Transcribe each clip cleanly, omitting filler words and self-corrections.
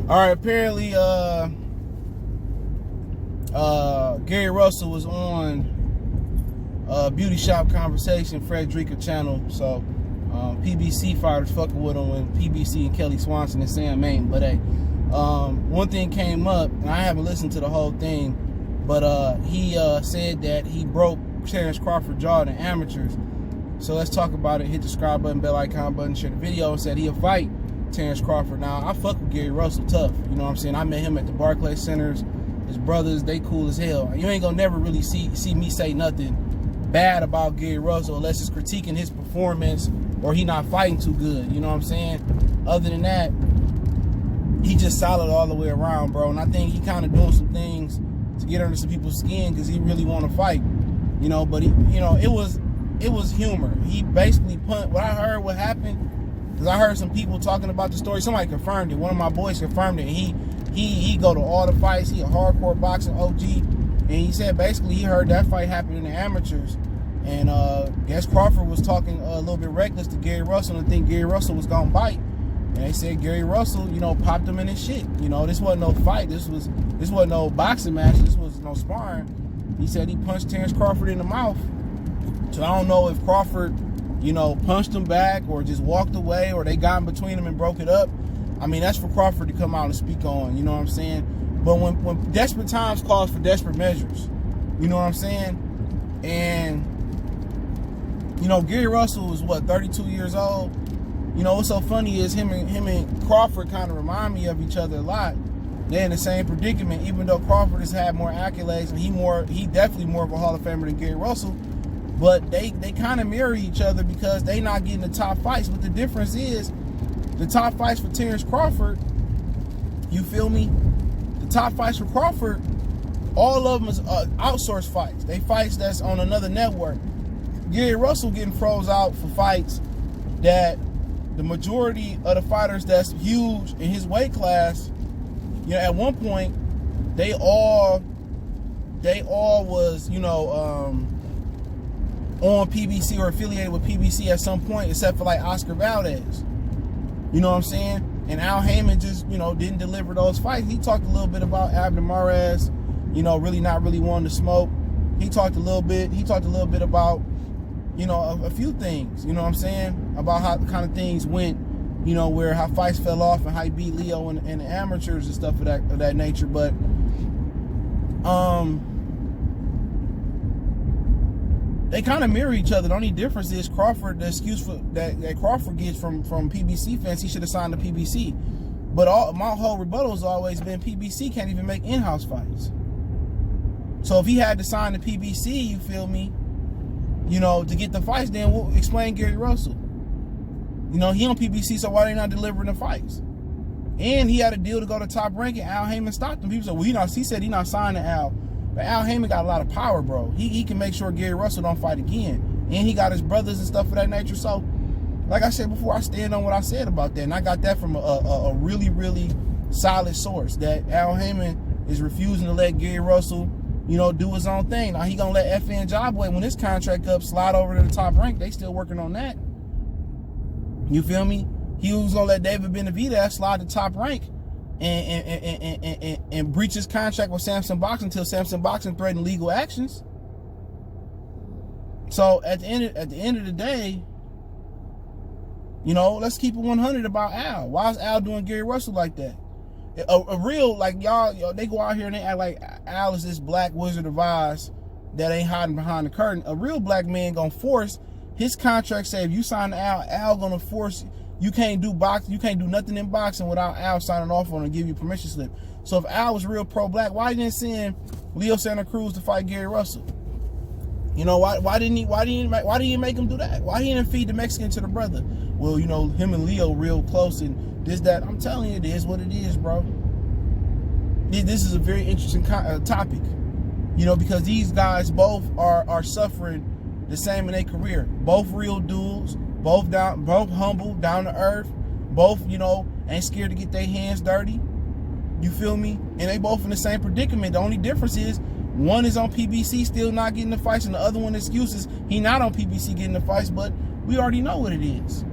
All right, apparently, Gary Russell was on Beauty Shop Conversation, Frederica channel. So, PBC fighters fucking with him when PBC and Kelly Swanson and Sam Main. But hey, one thing came up, and I haven't listened to the whole thing, but he said that he broke Terence Crawford's jaw in the amateurs. So let's talk about it. Hit the subscribe button, bell icon button, share the video, and said he'll fight Terence Crawford. Now, I fuck with Gary Russell tough. You know what I'm saying? I met him at the Barclays Centers. His brothers, they cool as hell. You ain't gonna never really see me say nothing bad about Gary Russell unless it's critiquing his performance or he not fighting too good. You know what I'm saying? Other than that, he just solid all the way around, bro. And I think he kind of doing some things to get under some people's skin because he really want to fight. You know, but he, you know, it was humor. He basically what I heard what happened, because I heard some people talking about the story. Somebody confirmed it. One of my boys confirmed it. And he go to all the fights. He a hardcore boxing OG. And he said basically he heard that fight happen in the amateurs. And guess Crawford was talking a little bit reckless to Gary Russell and think Gary Russell was gonna bite. And they said Gary Russell, you know, popped him in his shit. You know, this wasn't no fight. This wasn't no boxing match. This was no sparring. He said he punched Terence Crawford in the mouth. So I don't know if Crawford, you know, punched him back or just walked away or they got in between them and broke it up. I mean, that's for Crawford to come out and speak on, you know what I'm saying? But when desperate times calls for desperate measures, you know what I'm saying? And, you know, Gary Russell was, what, 32 years old? You know, what's so funny is him and Crawford kind of remind me of each other a lot. They're in the same predicament, even though Crawford has had more accolades and he definitely more of a Hall of Famer than Gary Russell. But they kind of mirror each other because they not getting the top fights. But the difference is the top fights for Terence Crawford, you feel me? The top fights for Crawford, all of them is outsourced fights. They fights that's on another network. Gary Russell getting froze out for fights that the majority of the fighters that's huge in his weight class, you know, at one point, they all was, you know, on PBC or affiliated with PBC at some point, except for like Oscar Valdez. You know what I'm saying? And Al Heyman just, you know, didn't deliver those fights. He talked a little bit about Abner Mares, you know, really not really wanting to smoke. He talked a little bit about, you know, a few things, you know what I'm saying? About how kind of things went, you know, how fights fell off and how he beat Leo and the amateurs and stuff of that nature. But they kind of mirror each other. The only difference is Crawford, the excuse for that Crawford gets from PBC fans, he should have signed to PBC. But my whole rebuttal has always been PBC can't even make in-house fights. So if he had to sign to PBC, you feel me, you know, to get the fights, then we'll explain Gary Russell. You know, he on PBC, so why they not delivering the fights? And he had a deal to go to Top Rank, and Al Heyman stopped him. People said, well, he said he not signed to Al. But Al Heyman got a lot of power, bro. He can make sure Gary Russell don't fight again. And he got his brothers and stuff of that nature. So, like I said before, I stand on what I said about that. And I got that from a really, really solid source, that Al Heyman is refusing to let Gary Russell, you know, do his own thing. Now, he going to let FN Jobway, when his contract up, slide over to the Top Rank. They still working on that. You feel me? He was going to let David Benavidez slide to Top Rank and breach his contract with Samson Boxing until Samson Boxing threatened legal actions. So at the end of the day, you know, let's keep it 100 about Al. Why is Al doing Gary Russell like that? A real, like, y'all, they go out here and they act like Al is this black Wizard of Oz that ain't hiding behind the curtain. A real black man gonna force his contract. Say if you sign to Al gonna force. You can't do nothing in boxing without Al signing off on it and give you permission slip. So if Al was real pro-black, why didn't he send Leo Santa Cruz to fight Gary Russell? You know, why didn't he make him do that? Why he didn't feed the Mexican to the brother? Well, you know, him and Leo real close and this, that. I'm telling you, it is what it is, bro. This is a very interesting topic, you know, because these guys both are suffering the same in their career. Both real dudes. Both humble, down to earth. Both, you know, ain't scared to get their hands dirty. You feel me? And they both in the same predicament. The only difference is one is on PBC still not getting the fights, and the other one excuses he not on PBC getting the fights, but we already know what it is.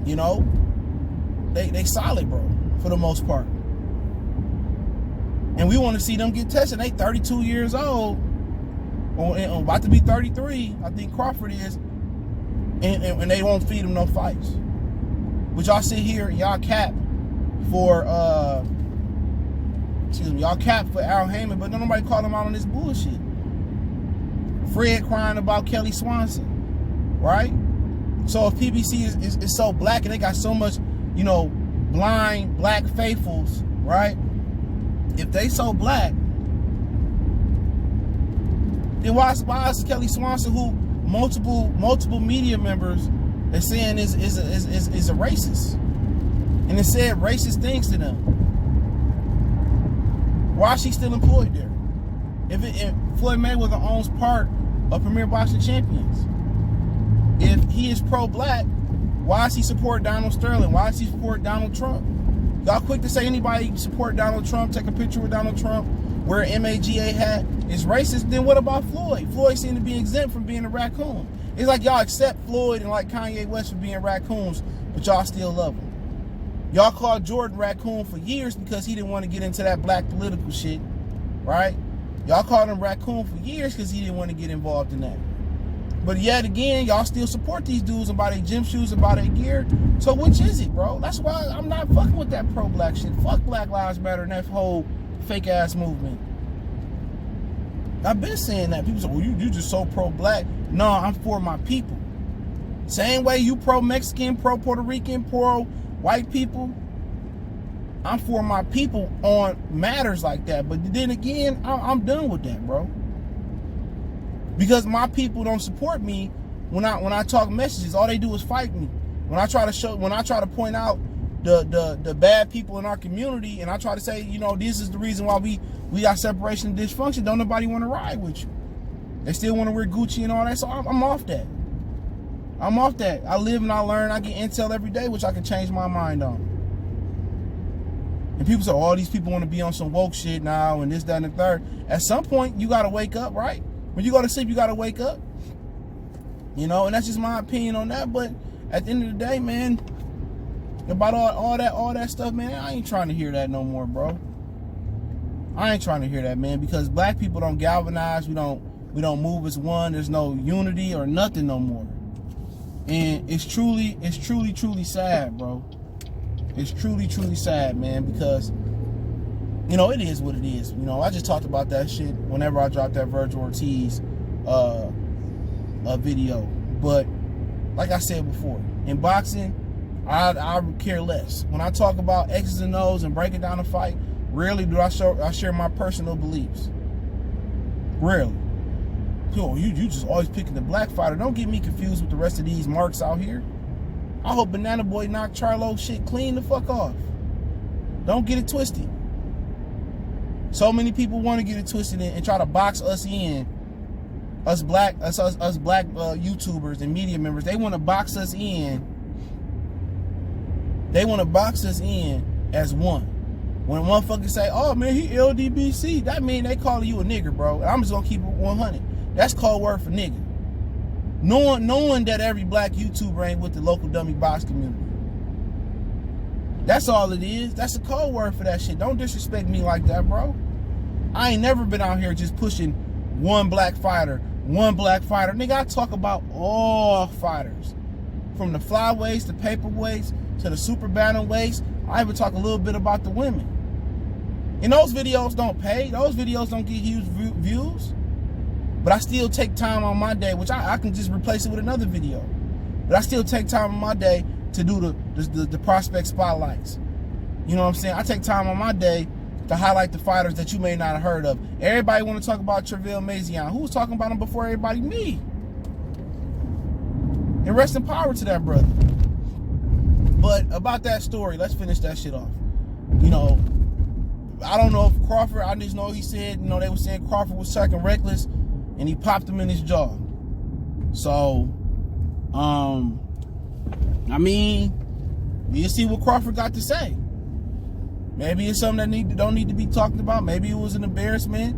You know? They solid, bro, for the most part. And we want to see them get tested. They 32 years old, or about to be 33, I think Crawford is, and they won't feed them no fights. But y'all sit here and y'all cap for, y'all cap for Al Heyman, but don't nobody call him out on this bullshit. Fred crying about Kelly Swanson, right? So if PBC is so black and they got so much, blind black faithfuls, right? If they so black, then why is Kelly Swanson, who multiple media members are saying is a racist, and it said racist things to them? Why is she still employed there? If Floyd Mayweather owns part of Premier Boxing Champions, if he is pro-black, why is he support Donald Sterling? Why does he support Donald Trump? Y'all quick to say anybody support Donald Trump, take a picture with Donald Trump, wear an MAGA hat, is racist. Then what about Floyd? Floyd seemed to be exempt from being a raccoon. It's like y'all accept Floyd and like Kanye West for being raccoons, but y'all still love him. Y'all called Jordan raccoon for years because he didn't want to get into that black political shit, right? Y'all called him raccoon for years because he didn't want to get involved in that. But yet again, y'all still support these dudes and buy their gym shoes and buy their gear. So which is it, bro? That's why I'm not fucking with that pro-black shit. Fuck Black Lives Matter and that whole fake-ass movement. I've been saying that. People say, well, you just so pro-black. No, I'm for my people. Same way you pro-Mexican, pro-Puerto Rican, pro-white people. I'm for my people on matters like that. But then again, I'm done with that, bro. Because my people don't support me when I talk messages. All they do is fight me. When I try to point out the bad people in our community, and I try to say, this is the reason why we got separation and dysfunction, don't nobody want to ride with you. They still want to wear Gucci and all that. So I'm off that. I'm off that. I live and I learn. I get intel every day, which I can change my mind on. And people say, all these people want to be on some woke shit now and this, that, and the third. At some point, you got to wake up, right? When you go to sleep, you got to wake up. And that's just my opinion on that. But at the end of the day, man, about all that stuff, man, I ain't trying to hear that no more, bro. I ain't trying to hear that, man, because black people don't galvanize. We don't move as one. There's no unity or nothing no more. And it's truly sad, bro. It's truly sad, man, because it is what it is. I just talked about that shit whenever I dropped that Virgil Ortiz video. But like I said before, in boxing, I care less. When I talk about X's and O's and breaking down a fight, rarely do I share my personal beliefs. Rarely. You just always picking the black fighter. Don't get me confused with the rest of these marks out here. I hope Banana Boy knocked Charlo shit clean the fuck off. Don't get it twisted. So many people want to get it twisted and try to box us in. Us black YouTubers and media members. They want to box us in. They want to box us in as one. When motherfuckers say, oh man, he LDBC, that mean they calling you a nigger, bro. I'm just gonna keep it 100. That's code word for nigger. Knowing that every black YouTuber ain't with the local dummy box community. That's all it is. That's a code word for that shit. Don't disrespect me like that, bro. I ain't never been out here just pushing one black fighter. Nigga, I talk about all fighters. From the flyweights, the paperweights, to the super bantamweights. I even talk a little bit about the women. And those videos don't pay. Those videos don't get huge views. But I still take time on my day, which I can just replace it with another video. But I still take time on my day to do the prospect spotlights. You know what I'm saying? I take time on my day to highlight the fighters that you may not have heard of. Everybody want to talk about Treville Mazion. Who was talking about him before everybody? Me. And rest in power to that brother. But about that story, let's finish that shit off. I don't know if Crawford, I just know he said, they were saying Crawford was talking reckless and he popped him in his jaw. So, we'll see what Crawford got to say. Maybe it's something that don't need to be talked about. Maybe it was an embarrassment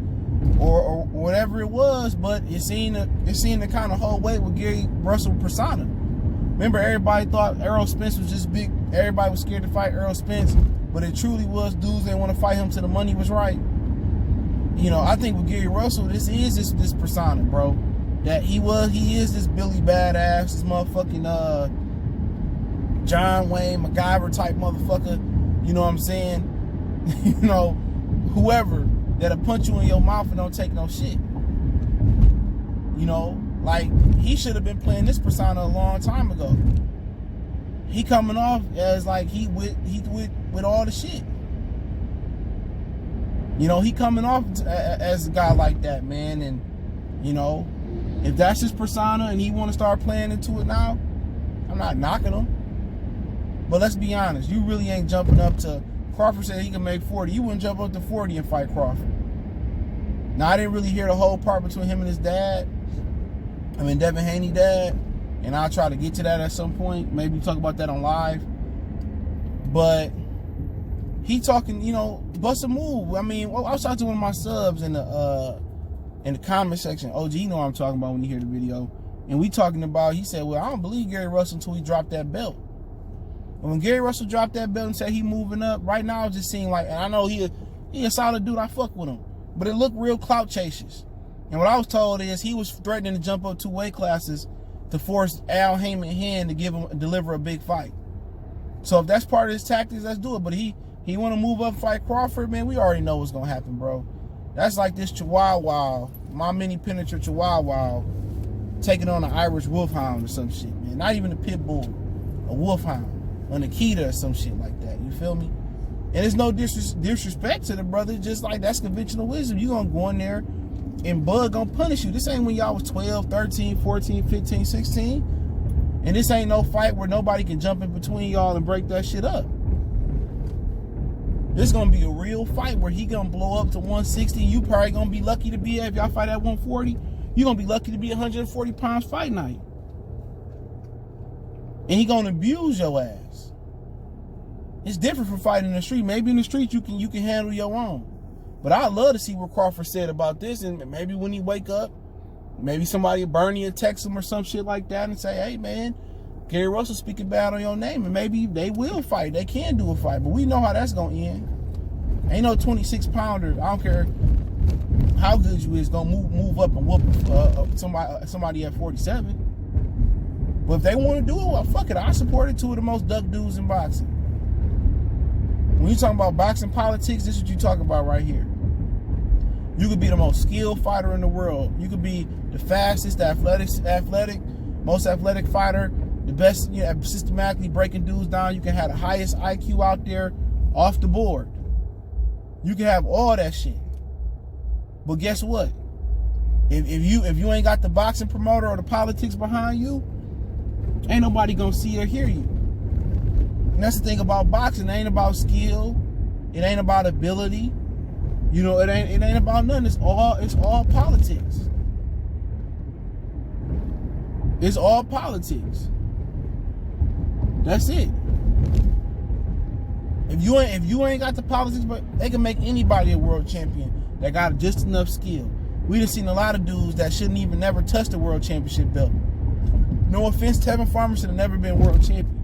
or whatever it was, but it seemed to kind of hold weight with Gary Russell persona. Remember, everybody thought Errol Spence was just big. Everybody was scared to fight Errol Spence, but it truly was dudes didn't want to fight him till the money was right. I think with Gary Russell, this is this persona, bro. That he is this Billy Badass, this motherfucking John Wayne, MacGyver type motherfucker. You know what I'm saying? Whoever that'll punch you in your mouth and don't take no shit. Like he should have been playing this persona a long time ago. He coming off as like he with all the shit. He coming off as a guy like that, man. And if that's his persona and he want to start playing into it now, I'm not knocking him. But let's be honest, you really ain't jumping up to. Crawford said he can make 40. You wouldn't jump up to 40 and fight Crawford. Now I didn't really hear the whole part between him and his dad. Devin Haney dad. And I'll try to get to that at some point. Maybe talk about that on live. But he talking, bust a move. I was talking to one of my subs in the comment section. OG, you know what I'm talking about when you hear the video. And we talking about, he said, well, I don't believe Gary Russell until he dropped that belt. And when Gary Russell dropped that belt and said he moving up, right now it just seemed like, and I know he a solid dude, I fuck with him. But it looked real clout chasers. And what I was told is he was threatening to jump up 2 weight classes to force Al Heyman's hand to deliver a big fight. So if that's part of his tactics, let's do it. But he want to move up, fight Crawford, man. We already know what's gonna happen, bro. That's like this Chihuahua, my mini miniature Chihuahua, taking on an Irish Wolfhound or some shit, man. Not even a pit bull, a Wolfhound, an Akita or some shit like that. You feel me? And there's no disrespect to the brother. Just like that's conventional wisdom. You gonna go in there and Bud gonna punish you. This ain't when y'all was 12, 13, 14, 15, 16. And this ain't no fight where nobody can jump in between y'all and break that shit up. This gonna be a real fight where he gonna blow up to 160. You probably gonna be lucky to be if y'all fight at 140. You gonna be lucky to be 140 pounds fight night. And he gonna abuse your ass. It's different from fighting in the street. Maybe in the street you can handle your own. But I'd love to see what Crawford said about this, and maybe when he wake up, maybe somebody Bernie will text him or some shit like that and say, hey man, Gary Russell speaking bad on your name, and maybe they will fight. They can do a fight, but we know how that's gonna end. Ain't no 26 pounder. I don't care how good you is gonna move up and whoop somebody at 47. But if they want to do it, well, fuck it. I supported 2 of the most duck dudes in boxing. When you talking about boxing politics, this is what you talk about right here. You could be the most skilled fighter in the world. You could be the fastest, most athletic fighter, the best, systematically breaking dudes down. You can have the highest IQ out there off the board. You can have all that shit. But guess what? If you ain't got the boxing promoter or the politics behind you, ain't nobody gonna see or hear you. And that's the thing about boxing. It ain't about skill. It ain't about ability. It ain't about nothing. It's all politics. It's all politics. That's it. If you ain't got the politics, but they can make anybody a world champion that got just enough skill. We done seen a lot of dudes that shouldn't even never touch the world championship belt. No offense, Tevin Farmer should have never been world champion.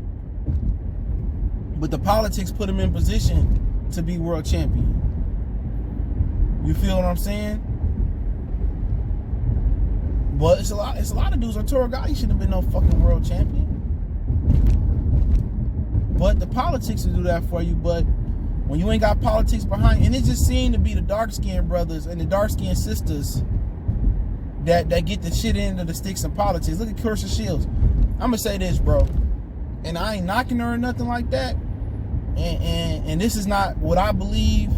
But the politics put him in position to be world champion. You feel what I'm saying? But it's a lot of dudes. Arturo Gatti shouldn't have been no fucking world champion. But the politics will do that for you. But when you ain't got politics behind, and it just seemed to be the dark-skinned brothers and the dark-skinned sisters that get the shit into the sticks in politics. Look at Kirsten Shields. I'm gonna say this, bro, and I ain't knocking her or nothing like that. And this is not what I believe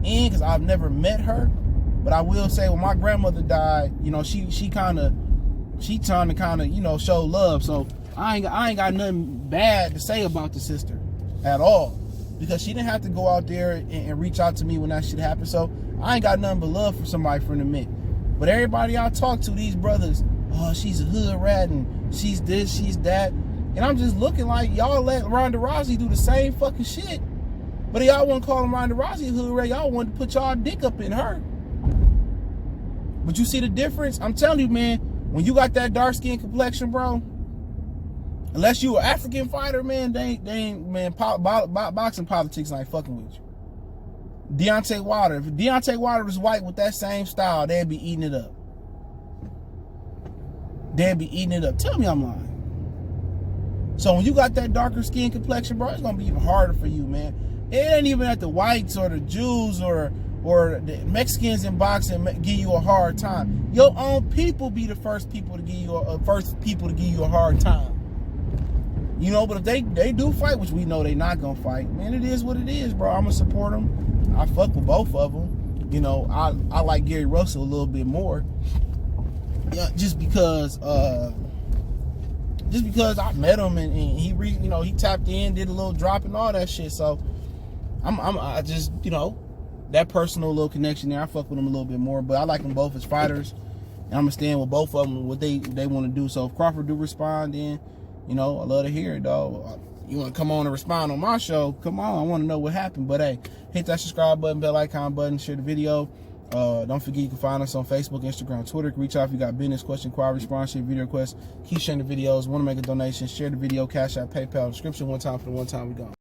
in, because I've never met her. But I will say, when my grandmother died, she trying to kind of show love. So I ain't got nothing bad to say about the sister at all, because she didn't have to go out there and reach out to me when that shit happened. So I ain't got nothing but love for somebody from the Mint. But everybody I talk to, these brothers, oh, she's a hood rat and she's this, she's that. And I'm just looking like y'all let Ronda Rousey do the same fucking shit. But y'all wouldn't call him Ronda Rousey a hood rat. Y'all wanted to put y'all dick up in her. But you see the difference? I'm telling you, man, when you got that dark skin complexion, bro, unless you an African fighter, man, they ain't man, boxing politics ain't fucking with you. Deontay Wilder. If Deontay Wilder was white with that same style, they'd be eating it up. They'd be eating it up. Tell me I'm lying. So when you got that darker skin complexion, bro, it's gonna be even harder for you, man. It ain't even at the whites or the Jews or the Mexicans in boxing give you a hard time. Your own people be the first people to give you a hard time. You know, but if they do fight, which we know they not gonna fight, man, it is what it is, bro. I'm gonna support them. I fuck with both of them. You know, I like Gary Russell a little bit more. Yeah, just because I met him and he tapped in, did a little drop and all that shit. So I just, you know, that personal little connection there, I fuck with them a little bit more. But I like them both as fighters, and I'm gonna stand with both of them what they want to do. So if Crawford do respond, then, you know, I love to hear it, dog. You want to come on and respond on my show? Come on, I want to know what happened. But hey, hit that subscribe button, bell icon button, share the video. Don't forget you can find us on Facebook, Instagram, Twitter. Reach out if you got business, question, inquiry, sponsorship, video requests. Keep sharing the videos. Want to make a donation? Share the video. Cash App, PayPal, description. One time for the one time we go.